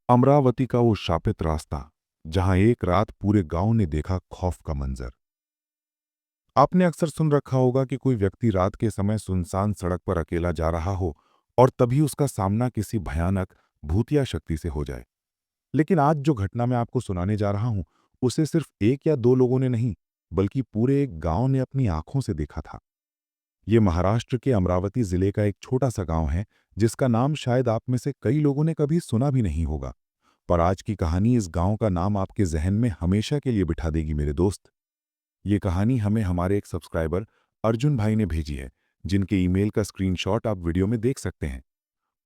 अमरावती का वो शापित रास्ता, जहां एक रात पूरे गांव ने देखा खौफ का मंजर। आपने अक्सर सुन रखा होगा कि कोई व्यक्ति रात के समय सुनसान सड़क पर अकेला जा रहा हो और तभी उसका सामना किसी भयानक भूतिया शक्ति से हो जाए। लेकिन आज जो घटना मैं आपको सुनाने जा रहा हूं, उसे सिर्फ एक या दो लोगों ने नहीं, बल्कि पूरे एक गांव ने अपनी आंखों से देखा था। ये महाराष्ट्र के अमरावती जिले का एक छोटा सा गांव है, जिसका नाम शायद आप में से कई लोगों ने कभी सुना भी नहीं होगा। पर आज की कहानी इस गांव का नाम आपके जहन में हमेशा के लिए बिठा देगी मेरे दोस्त। ये कहानी हमें हमारे एक सब्सक्राइबर अर्जुन भाई ने भेजी है, जिनके ईमेल का स्क्रीनशॉट आप वीडियो में देख सकते हैं।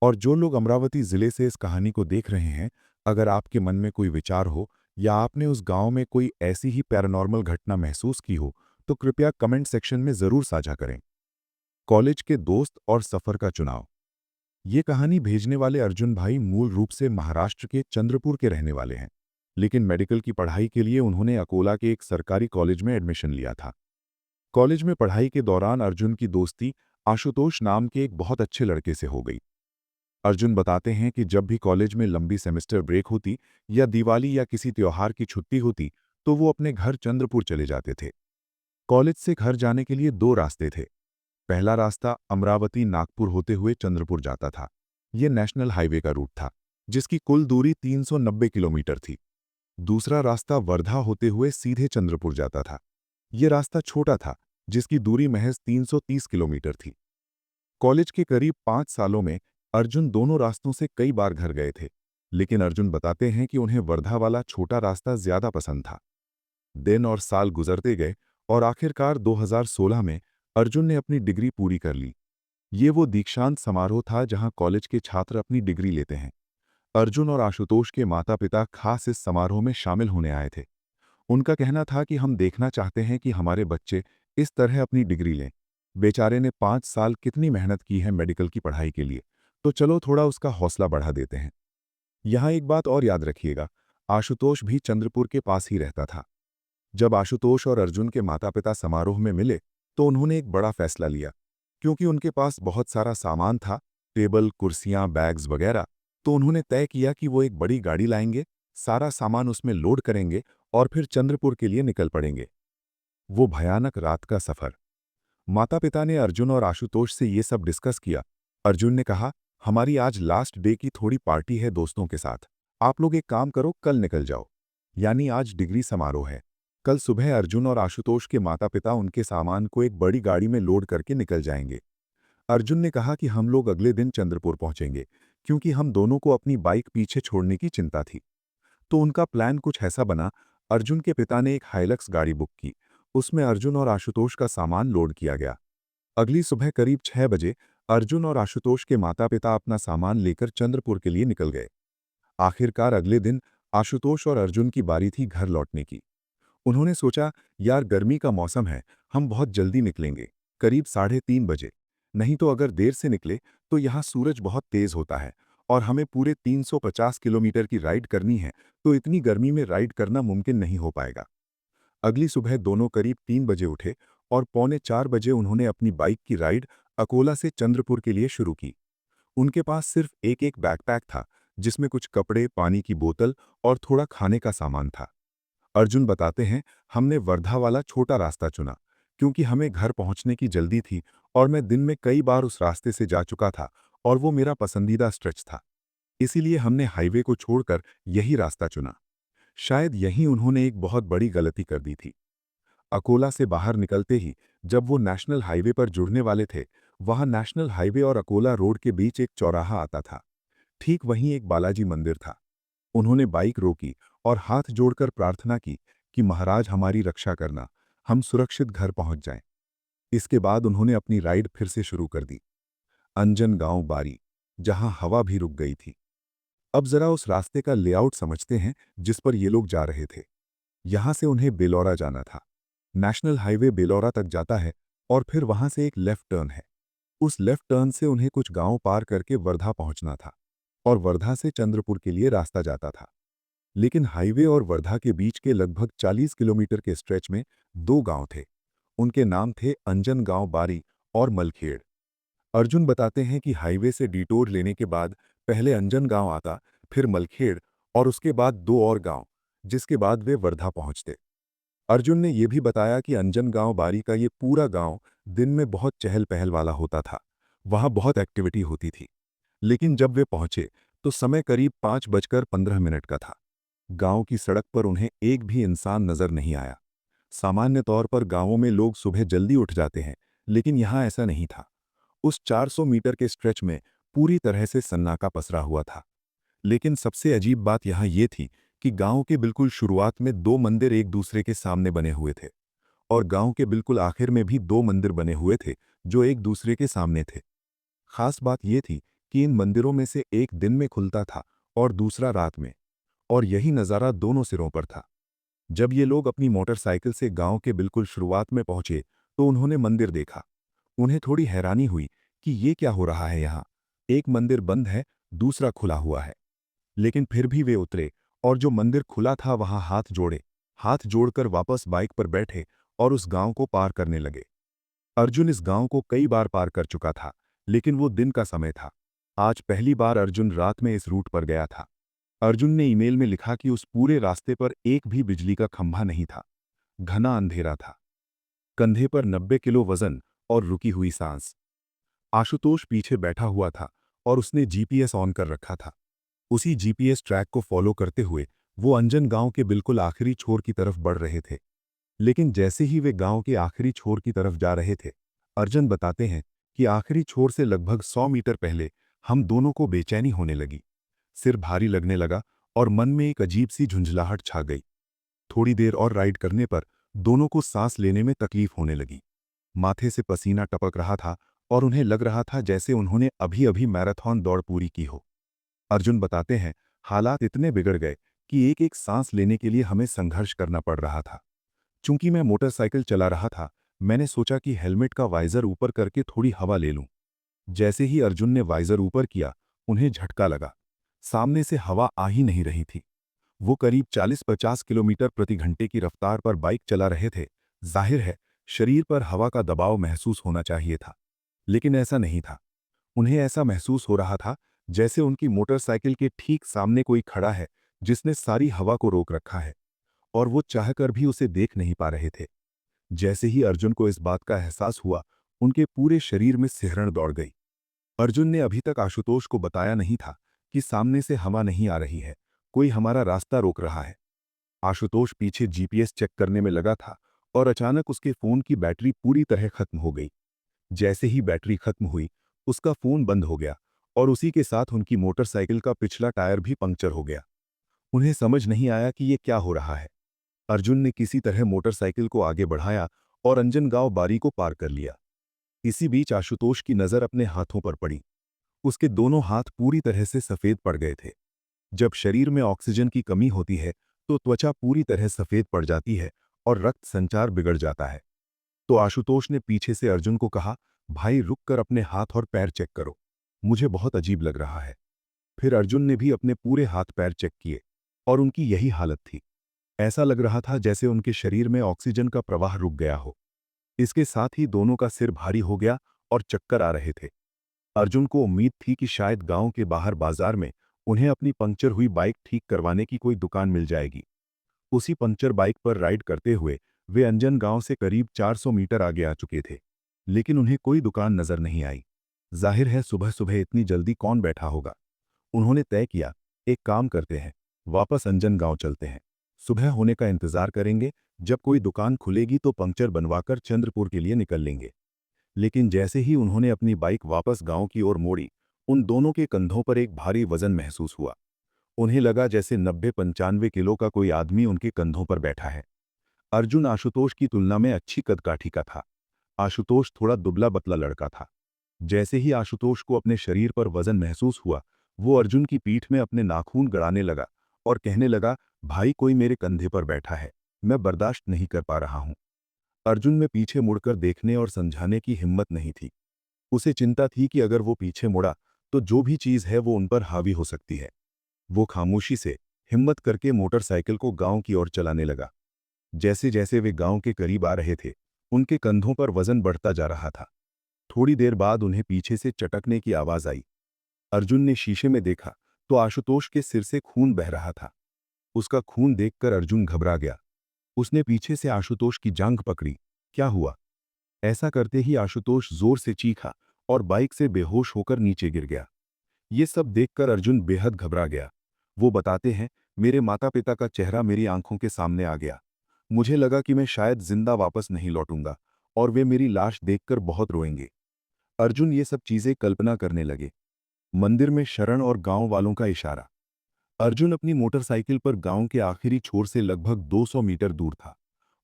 और जो लोग अमरावती जिले से इस कहानी को देख रहे हैं, अगर आपके मन में कोई विचार हो या आपने उस गांव में कोई ऐसी ही पैरानॉर्मल घटना महसूस की हो, तो कृपया कमेंट सेक्शन में जरूर साझा करें। कॉलेज के दोस्त और सफर का चुनाव। ये कहानी भेजने वाले अर्जुन भाई मूल रूप से महाराष्ट्र के चंद्रपुर के रहने वाले हैं, लेकिन मेडिकल की पढ़ाई के लिए उन्होंने अकोला के एक सरकारी कॉलेज में एडमिशन लिया था। कॉलेज में पढ़ाई के दौरान अर्जुन की दोस्ती आशुतोष नाम के एक बहुत अच्छे लड़के से हो गई। अर्जुन बताते हैं कि जब भी कॉलेज में लंबी सेमेस्टर ब्रेक होती या दिवाली या किसी त्योहार की छुट्टी होती, तो वो अपने घर चंद्रपुर चले जाते थे। कॉलेज से घर जाने के लिए दो रास्ते थे। पहला रास्ता अमरावती नागपुर होते हुए चंद्रपुर जाता था। यह नेशनल हाईवे का रूट था, जिसकी कुल दूरी 390 किलोमीटर थी। दूसरा रास्ता वर्धा होते हुए सीधे चंद्रपुर जाता था। यह रास्ता छोटा था, जिसकी दूरी महज 330 किलोमीटर थी। कॉलेज के करीब 5 सालों में अर्जुन दोनों रास्तों से कई बार घर गए थे, लेकिन अर्जुन बताते हैं कि उन्हें वर्धा वाला छोटा रास्ता ज्यादा पसंद था। दिन और साल गुजरते गए और आखिरकार 2016 में अर्जुन ने अपनी डिग्री पूरी कर ली। ये वो दीक्षांत समारोह था जहां कॉलेज के छात्र अपनी डिग्री लेते हैं। अर्जुन और आशुतोष के माता-पिता खास इस समारोह में शामिल होने आए थे। उनका कहना था कि हम देखना चाहते हैं कि हमारे बच्चे इस तरह अपनी डिग्री लें। बेचारे ने 5 साल कितनी मेहनत की है मेडिकल की पढ़ाई के लिए, तो चलो थोड़ा उसका हौसला बढ़ा देते हैं। यहाँ एक बात और याद रखिएगा, आशुतोष भी चंद्रपुर के पास ही रहता था। जब आशुतोष और अर्जुन के माता-पिता समारोह में मिले, तो उन्होंने एक बड़ा फैसला लिया। क्योंकि उनके पास बहुत सारा सामान था, टेबल, कुर्सियां, बैग्स वगैरह, तो उन्होंने तय किया कि वो एक बड़ी गाड़ी लाएंगे, सारा सामान उसमें लोड करेंगे और फिर चंद्रपुर के लिए निकल पड़ेंगे। वो भयानक रात का सफर। माता-पिता ने अर्जुन और आशुतोष से ये सब डिस्कस किया। अर्जुन ने कहा, हमारी आज लास्ट डे की थोड़ी पार्टी है दोस्तों के साथ। आप लोग एक काम करो, कल निकल जाओ। यानी आज डिग्री समारोह है। कल सुबह अर्जुन और आशुतोष के माता-पिता उनके सामान को एक बड़ी गाड़ी में लोड करके निकल जाएंगे। अर्जुन ने कहा कि हम लोग अगले दिन चंद्रपुर पहुंचेंगे, क्योंकि हम दोनों को अपनी बाइक पीछे छोड़ने की चिंता थी। तो उनका प्लान कुछ ऐसा बना। अर्जुन के पिता ने एक हाइलक्स गाड़ी बुक की। उसमें अर्जुन और आशुतोष का सामान लोड किया गया। अगली सुबह करीब 6 बजे अर्जुन और आशुतोष के माता-पिता अपना सामान लेकर चंद्रपुर के लिए निकल गए। आखिरकार अगले दिन आशुतोष और अर्जुन की बारी थी घर लौटने की। उन्होंने सोचा, यार गर्मी का मौसम है, हम बहुत जल्दी निकलेंगे, करीब 3:30 बजे। नहीं तो अगर देर से निकले तो यहाँ सूरज बहुत तेज होता है और हमें पूरे 350 किलोमीटर की राइड करनी है, तो इतनी गर्मी में राइड करना मुमकिन नहीं हो पाएगा। अगली सुबह दोनों करीब 3 बजे उठे और पौने 4 बजे उन्होंने अपनी बाइक की राइड अकोला से चंद्रपुर के लिए शुरू की। उनके पास सिर्फ एक बैकपैक था, जिसमें कुछ कपड़े, पानी की बोतल और थोड़ा खाने का सामान था। अर्जुन बताते हैं, हमने वर्धा वाला छोटा रास्ता चुना, क्योंकि हमें घर पहुंचने की जल्दी थी और मैं दिन में कई बार उस रास्ते से जा चुका था और वो मेरा पसंदीदा स्ट्रेच था। इसीलिए हमने हाईवे को छोड़कर यही रास्ता चुना। शायद यहीं उन्होंने एक बहुत बड़ी गलती कर दी थी। अकोला से बाहर निकलते ही जब वो नेशनल हाईवे पर जुड़ने वाले थे, वहां नेशनल हाईवे और अकोला रोड के बीच एक चौराहा आता था। ठीक वहीं एक बालाजी मंदिर था। उन्होंने बाइक रोकी और हाथ जोड़कर प्रार्थना की कि महाराज हमारी रक्षा करना, हम सुरक्षित घर पहुंच जाएं। इसके बाद उन्होंने अपनी राइड फिर से शुरू कर दी। अंजन गांव बारी, जहां हवा भी रुक गई थी। अब जरा उस रास्ते का लेआउट समझते हैं जिस पर ये लोग जा रहे थे। यहां से उन्हें बेलौरा जाना था। नेशनल हाईवे बेलौरा तक जाता है और फिर वहां से एक लेफ्ट टर्न है। उस लेफ्ट टर्न से उन्हें कुछ गांव पार करके वर्धा पहुंचना था और वर्धा से चंद्रपुर के लिए रास्ता जाता था। लेकिन हाईवे और वर्धा के बीच के लगभग 40 किलोमीटर के स्ट्रेच में दो गांव थे। उनके नाम थे अंजन गांव बारी और मलखेड़। अर्जुन बताते हैं कि हाईवे से डिटोर लेने के बाद पहले अंजन गांव आता, फिर मलखेड़ और उसके बाद 2 और गांव, जिसके बाद वे वर्धा पहुंचते। अर्जुन ने यह भी बताया कि अंजनगांव बारी का ये पूरा गांव दिन में बहुत चहल पहल वाला होता था। वहां बहुत एक्टिविटी होती थी। लेकिन जब वे पहुंचे तो समय करीब 5:15 का था। गांव की सड़क पर उन्हें एक भी इंसान नजर नहीं आया। सामान्य तौर पर गांवों में लोग सुबह जल्दी उठ जाते हैं, लेकिन यहां ऐसा नहीं था। उस 400 मीटर के स्ट्रेच में पूरी तरह से सन्नाटा पसरा हुआ था। लेकिन सबसे अजीब बात यहां यह थी कि गांव के बिल्कुल शुरुआत में 2 मंदिर एक दूसरे के सामने बने हुए थे, और गांव के बिल्कुल आखिर में भी 2 मंदिर बने हुए थे जो एक दूसरे के सामने थे। खास बात यह थी कि इन मंदिरों में से एक दिन में खुलता था और दूसरा रात में, और यही नज़ारा दोनों सिरों पर था। जब ये लोग अपनी मोटरसाइकिल से गांव के बिल्कुल शुरुआत में पहुंचे तो उन्होंने मंदिर देखा। उन्हें थोड़ी हैरानी हुई कि ये क्या हो रहा है यहाँ। एक मंदिर बंद है, दूसरा खुला हुआ है। लेकिन फिर भी वे उतरे और जो मंदिर खुला था वहां हाथ जोड़कर वापस बाइक पर बैठे और उस गांव को पार करने लगे। अर्जुन इस गांव को कई बार पार कर चुका था, लेकिन वो दिन का समय था। आज पहली बार अर्जुन रात में इस रूट पर गया था। अर्जुन ने ईमेल में लिखा कि उस पूरे रास्ते पर एक भी बिजली का खंभा नहीं था। घना अंधेरा था, कंधे पर 90 किलो वजन और रुकी हुई सांस। आशुतोष पीछे बैठा हुआ था और उसने जीपीएस ऑन कर रखा था। उसी जीपीएस ट्रैक को फॉलो करते हुए वो अंजन गांव के बिल्कुल आखिरी छोर की तरफ बढ़ रहे थे। लेकिन जैसे ही वे गांव के आखिरी छोर की तरफ जा रहे थे, अर्जुन बताते हैं कि आखिरी छोर से लगभग 100 मीटर पहले हम दोनों को बेचैनी होने लगी। सिर भारी लगने लगा और मन में एक अजीब सी झुंझलाहट छा गई। थोड़ी देर और राइड करने पर दोनों को सांस लेने में तकलीफ होने लगी। माथे से पसीना टपक रहा था और उन्हें लग रहा था जैसे उन्होंने अभी अभी मैराथन दौड़ पूरी की हो। अर्जुन बताते हैं, हालात इतने बिगड़ गए कि एक एक सांस लेने के लिए हमें संघर्ष करना पड़ रहा था। चूंकि मैं मोटरसाइकिल चला रहा था, मैंने सोचा कि हेलमेट का वाइजर ऊपर करके थोड़ी हवा ले लूं। जैसे ही अर्जुन ने वाइजर ऊपर किया, उन्हें झटका लगा। सामने से हवा आ ही नहीं रही थी। वो करीब 40-50 किलोमीटर प्रति घंटे की रफ्तार पर बाइक चला रहे थे। जाहिर है, शरीर पर हवा का दबाव महसूस होना चाहिए था, लेकिन ऐसा नहीं था। उन्हें ऐसा महसूस हो रहा था जैसे उनकी मोटरसाइकिल के ठीक सामने कोई खड़ा है जिसने सारी हवा को रोक रखा है, और वो चाहकर भी उसे देख नहीं पा रहे थे। जैसे ही अर्जुन को इस बात का एहसास हुआ, उनके पूरे शरीर में सिहरन दौड़ गई। अर्जुन ने अभी तक आशुतोष को बताया नहीं था कि सामने से हवा नहीं आ रही है, कोई हमारा रास्ता रोक रहा है। आशुतोष पीछे जीपीएस चेक करने में लगा था और अचानक उसके फोन की बैटरी पूरी तरह खत्म हो गई। जैसे ही बैटरी खत्म हुई, उसका फोन बंद हो गया और उसी के साथ उनकी मोटरसाइकिल का पिछला टायर भी पंक्चर हो गया। उन्हें समझ नहीं आया कि ये क्या हो रहा है। अर्जुन ने किसी तरह मोटरसाइकिल को आगे बढ़ाया और अंजनगांव बारी को पार कर लिया। इसी बीच आशुतोष की नजर अपने हाथों पर पड़ी। उसके दोनों हाथ पूरी तरह से सफेद पड़ गए थे। जब शरीर में ऑक्सीजन की कमी होती है तो त्वचा पूरी तरह सफेद पड़ जाती है और रक्त संचार बिगड़ जाता है। तो आशुतोष ने पीछे से अर्जुन को कहा, भाई रुक कर अपने हाथ और पैर चेक करो, मुझे बहुत अजीब लग रहा है। फिर अर्जुन ने भी अपने पूरे हाथ पैर चेक किए और उनकी यही हालत थी। ऐसा लग रहा था जैसे उनके शरीर में ऑक्सीजन का प्रवाह रुक गया हो। इसके साथ ही दोनों का सिर भारी हो गया और चक्कर आ रहे थे। अर्जुन को उम्मीद थी कि शायद गांव के बाहर बाजार में उन्हें अपनी पंक्चर हुई बाइक ठीक करवाने की कोई दुकान मिल जाएगी। उसी पंक्चर बाइक पर राइड करते हुए वे अंजन गांव से करीब 400 मीटर आगे आ चुके थे, लेकिन उन्हें कोई दुकान नजर नहीं आई। जाहिर है, सुबह सुबह इतनी जल्दी कौन बैठा होगा। उन्होंने तय किया, एक काम करते हैं, वापस अंजन गांव चलते हैं। सुबह होने का इंतजार करेंगे, जब कोई दुकान खुलेगी तो पंक्चर बनवाकर चंद्रपुर के लिए निकल लेंगे। लेकिन जैसे ही उन्होंने अपनी बाइक वापस गांव की ओर मोड़ी, उन दोनों के कंधों पर एक भारी वजन महसूस हुआ। उन्हें लगा जैसे 90-95 किलो का कोई आदमी उनके कंधों पर बैठा है। अर्जुन आशुतोष की तुलना में अच्छी कदकाठी का था। आशुतोष थोड़ा दुबला पतला लड़का था। जैसे ही आशुतोष को अपने शरीर पर वजन महसूस हुआ, वो अर्जुन की पीठ में अपने नाखून गड़ाने लगा और कहने लगा, भाई कोई मेरे कंधे पर बैठा है, मैं बर्दाश्त नहीं कर पा रहा हूं। अर्जुन में पीछे मुड़कर देखने और समझाने की हिम्मत नहीं थी। उसे चिंता थी कि अगर वो पीछे मुड़ा तो जो भी चीज है वो उन पर हावी हो सकती है। वो खामोशी से हिम्मत करके मोटरसाइकिल को गांव की ओर चलाने लगा। जैसे जैसे वे गांव के करीब आ रहे थे, उनके कंधों पर वजन बढ़ता जा रहा था। थोड़ी देर बाद उन्हें पीछे से चटकने की आवाज आई। अर्जुन ने शीशे में देखा तो आशुतोष के सिर से खून बह रहा था। उसका खून देखकर अर्जुन घबरा गया। उसने पीछे से आशुतोष की जांघ पकड़ी। क्या हुआ? ऐसा करते ही आशुतोष जोर से चीखा और बाइक से बेहोश होकर नीचे गिर गया। ये सब देखकर अर्जुन बेहद घबरा गया। वो बताते हैं, मेरे माता पिता का चेहरा मेरी आंखों के सामने आ गया। मुझे लगा कि मैं शायद जिंदा वापस नहीं लौटूंगा और वे मेरी लाश देखकर बहुत रोएंगे। अर्जुन ये सब चीजें कल्पना करने लगे। मंदिर में शरण और गांव वालों का इशारा। अर्जुन अपनी मोटरसाइकिल पर गांव के आखिरी छोर से लगभग 200 मीटर दूर था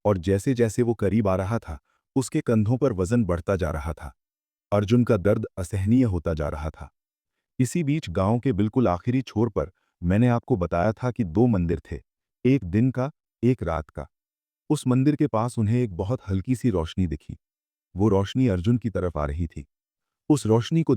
और जैसे जैसे वो करीब आ रहा था, उसके कंधों पर वजन बढ़ता जा रहा था। अर्जुन का दर्द असहनीय होता जा रहा था। इसी बीच गांव के बिल्कुल आखिरी छोर पर मैंने आपको बताया था कि 2 मंदिर थे, एक दिन का, एक रात का। उस मंदिर के पास उन्हें एक बहुत हल्की सी रोशनी दिखी। वो रोशनी अर्जुन की तरफ आ रही थी। उस रोशनी को